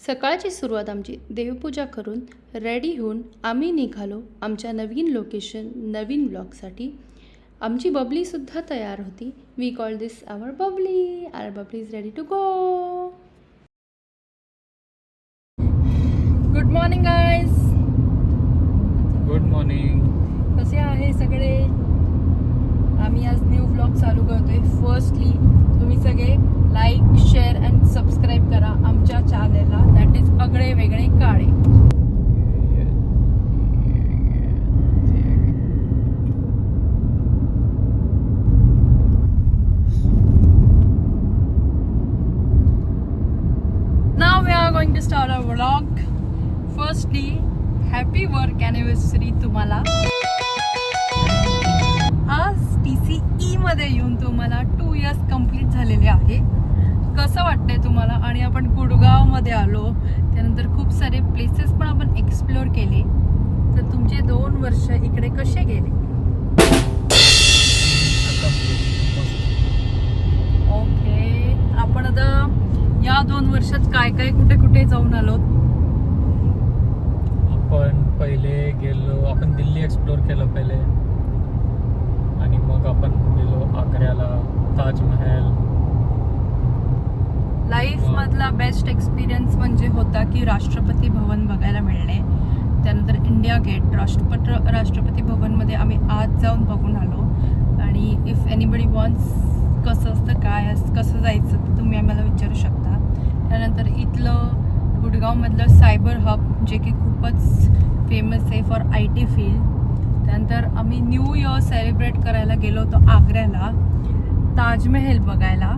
सकाळची सुरुवात आमची देवपूजा करून रेडी होऊन आम्ही निघालो आमच्या नवीन लोकेशन नवीन ब्लॉगसाठी. आमची बबलीसुद्धा तयार होती. We call this our bubbly is ready to go. Good morning guys. Good morning. कसे आहे सगळे. आम्ही आज न्यू ब्लॉग चालू करतोय. फर्स्टली तुम्ही सगळे लाईक शेअर अँड सबस्क्राईब करा आमच्या चॅनलला, दॅट इज आगळे वेगळे काळे. Now we are going to start our vlog. Firstly, happy work anniversary तुम्हाला. आज TCE मध्ये येऊन तुम्हाला 2 इयर्स कंप्लीट झालेले आहे. कसं वाटतंय तुम्हाला. आणि आपण गुडगाव मध्ये आलो, त्यानंतर खूप सारे प्लेसेस पण आपण एक्सप्लोर केले. तर तुमचे 2 वर्ष इकडे कसे गेले. ओके, आपण आता या 2 वर्षात काय काय कुठे कुठे जाऊन आलो. आपण पहिले गेलो, आपण दिल्ली एक्सप्लोर केलं पहिले, आणि मग आपण गेलो आग्र्याला, ताजमहल. लाईफ मधला बेस्ट एक्सपिरियन्स म्हणजे होता की राष्ट्रपती भवन बघायला मिळणे. त्यानंतर इंडिया गेट, राष्ट्रपती भवनमध्ये आम्ही आत जाऊन बघून आलो. आणि इफ एनीबडी वॉन्ट्स कसं असतं काय कसं जायचं तर तुम्ही आम्हाला विचारू शकता. त्यानंतर इथलं गुडगावमधलं सायबर हब जे की खूपच फेमस आहे फॉर IT फील्ड. त्यानंतर आम्ही न्यू इयर सेलिब्रेट करायला गेलो होतो आग्र्याला, ताजमहल बघायला.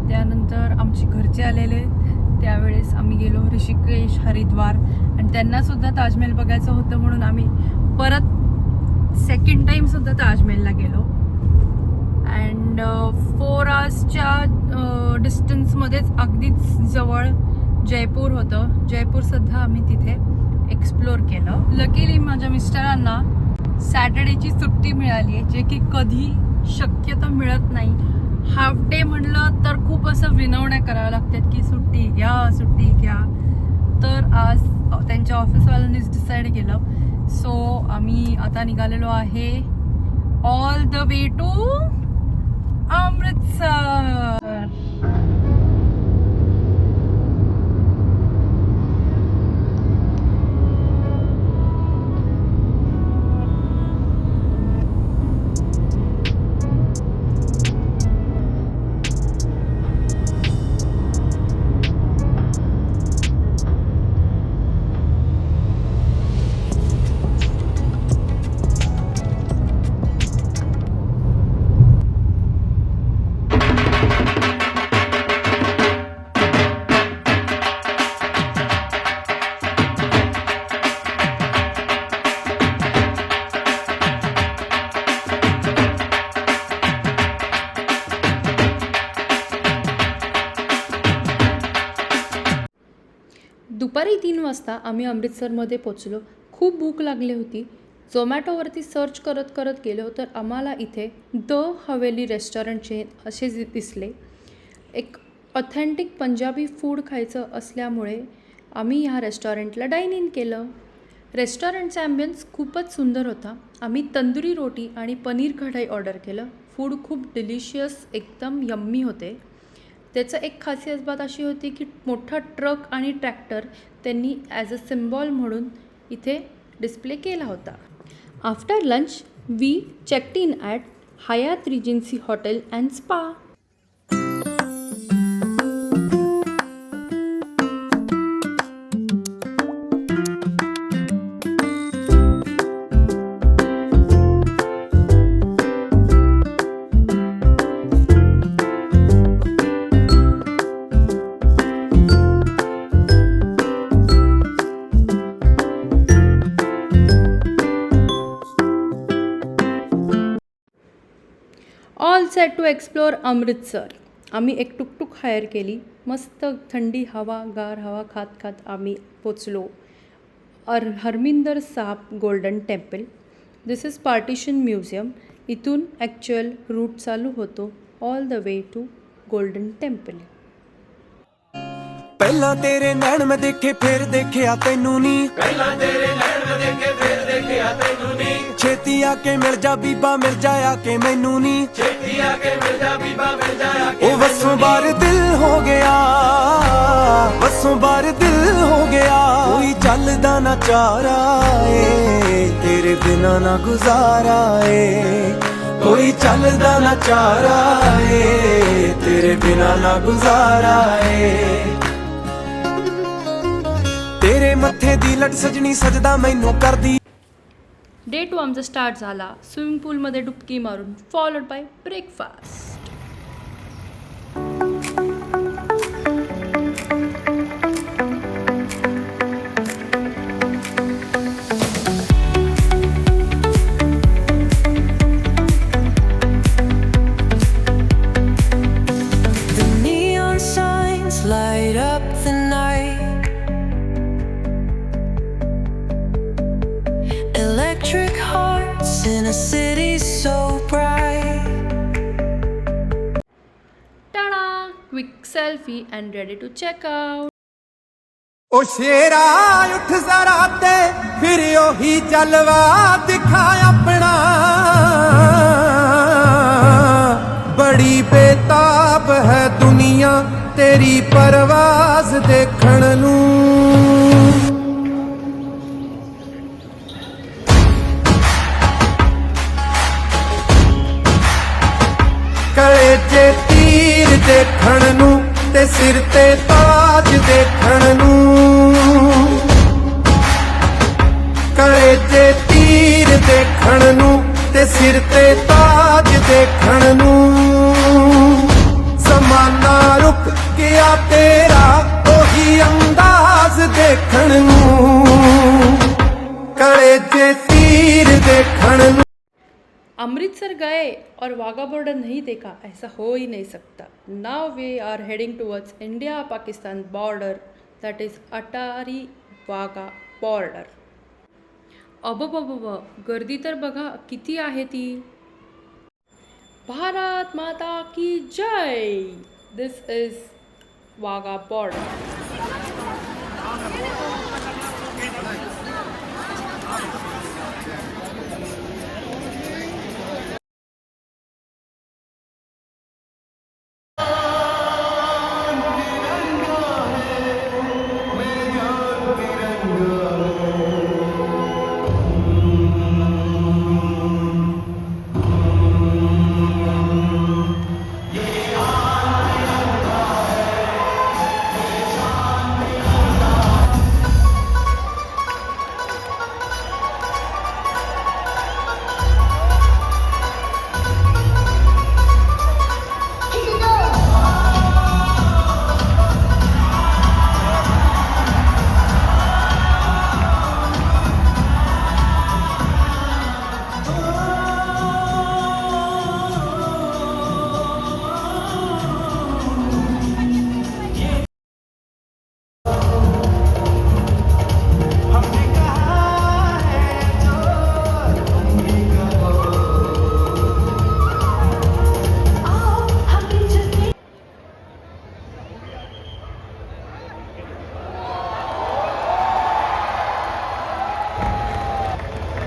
त्यानंतर आमचे घरचे आलेले, त्यावेळेस आम्ही गेलो ऋषिकेश, हरिद्वार, आणि त्यांनासुद्धा ताजमहल बघायचं होतं म्हणून आम्ही परत सेकंड टाईमसुद्धा ताजमहलला गेलो. अँड 4 आवर्सच्या डिस्टन्समध्येच अगदीच जवळ जयपूर होतं. जयपूरसुद्धा आम्ही तिथे एक्सप्लोर केलं. लकीली माझ्या मिस्टरांना सॅटर्डेची सुट्टी मिळाली आहे, जे की कधी शक्यतो मिळत नाही. हाफ डे म्हणलं तर खूप असं विनवण्या कराव्या लागतात की सुट्टी घ्या. तर आज त्यांच्या ऑफिसवाल्यांनीच डिसाईड केलं. सो आम्ही आता निघालेलो आहे all the way to Amritsar. दुपारी 3 वाजता आम्ही अमृतसरमध्ये पोचलो. खूप भूक लागली होती. झोमॅटोवरती सर्च करत गेलो तर आम्हाला इथे द हवेली रेस्टॉरंटचे असे दिसले. एक ऑथेंटिक पंजाबी फूड खायचं असल्यामुळे आम्ही ह्या रेस्टॉरंटला डाईन इन केलं. रेस्टॉरंटचा ॲम्बियन्स खूपच सुंदर होता. आम्ही तंदुरी रोटी आणि पनीर कढाई ऑर्डर केलं. फूड खूप डिलिशियस, एकदम यम्मी होते. त्याचं एक खासियत बात अशी होती की मोठा ट्रक आणि ट्रॅक्टर त्यांनी ॲज अ सिम्बॉल म्हणून इथे डिस्प्ले केला होता. After lunch we checked in at Hyatt Regency hotel and spa. All set to explore Amritsar. आम्ही एक टुकटुक हायर केली. मस्त थंडी हवा, गार हवा खात आम्ही पोचलो Harmandir Sahib Golden Temple. This is Partition Museum. इथून ॲक्च्युअल रूट चालू होतो all the way to Golden Temple. ਪਹਿਲਾਂ ਤੇਰੇ ਨੈਣ ਮੈਂ ਦੇਖੇ ਫਿਰ ਦੇਖਿਆ ਤੈਨੂੰ ਨਹੀਂ ਛੇਤੀ ਆ ਕੇ ਮਿਲ ਜਾ ਬੀਬਾ ਮਿਲ ਜਾ ਆ ਕੇ ਮੈਨੂੰ ਨਹੀਂ ਉਹ ਵਸੋਂ ਬਾਰ ਦਿਲ ਹੋ ਗਿਆ ਵਸੋਂ ਬਾਰ ਦਿਲ ਹੋ ਗਿਆ ਕੋਈ ਚੱਲਦਾ ਨਾ ਚਾਰਾ ਏ ਤੇਰੇ ਬਿਨਾ ਨਾ ਗੁਜ਼ਾਰਾ ਏ ਕੋਈ ਚੱਲਦਾ ਨਾ ਚਾਰਾ ਏ ਤੇਰੇ ਬਿਨਾ ਨਾ ਗੁਜ਼ਾਰਾ ਏ तेरे मत्थे दी लट सजनी सजदा मैनू कर दी डे 2 आमचा स्टार्ट झाला स्विमिंग पूलमध्ये डुबकी मारून followed by breakfast. The neon signs light up the night. Electric hearts in a city so bright. Ta-da! Quick selfie and ready to check out. ओ शेरा उठ जरा ते फिर ओही जलवा दिखा अपना बड़ी बेताब है दुनिया तेरी परवाज देखण नू कले चे तीर देखण नू ते सिर ते ताज देखण नू कले चे तीर देखण नू ते सिर ते ताज देखण नू ज़माना रुक गया तेरा ओही अंदाज देखण नू कले चे तीर देखण नू अमृतसर गए और वाघा बॉर्डर नहीं देखा ऐसा हो ही नहीं सकता. Now we are heading towards India Pakistan border that is Attari Wagah border. अबबबब गर्दी तर बघा किती आहे ती. भारत माता की जय. This is Wagah border.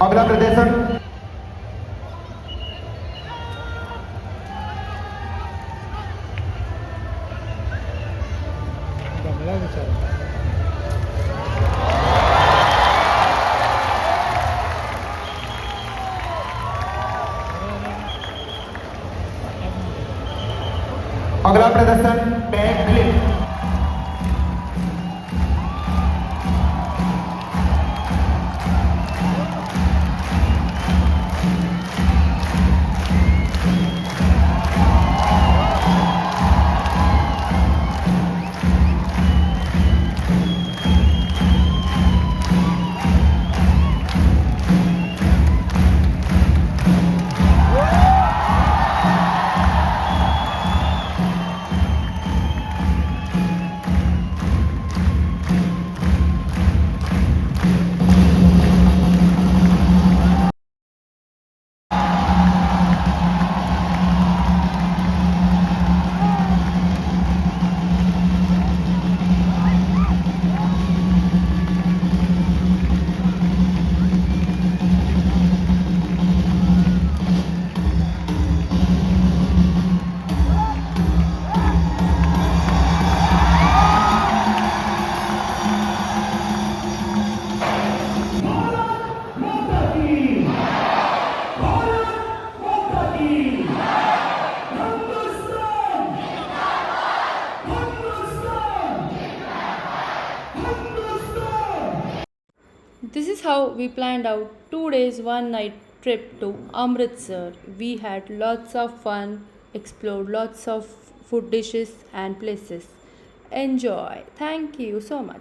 अगला प्रदर्शन अगला प्रदर्शन back flip This is how we planned out 2 days, 1 night trip to Amritsar. We had lots of fun, explored lots of food dishes and places. Enjoy. Thank you so much.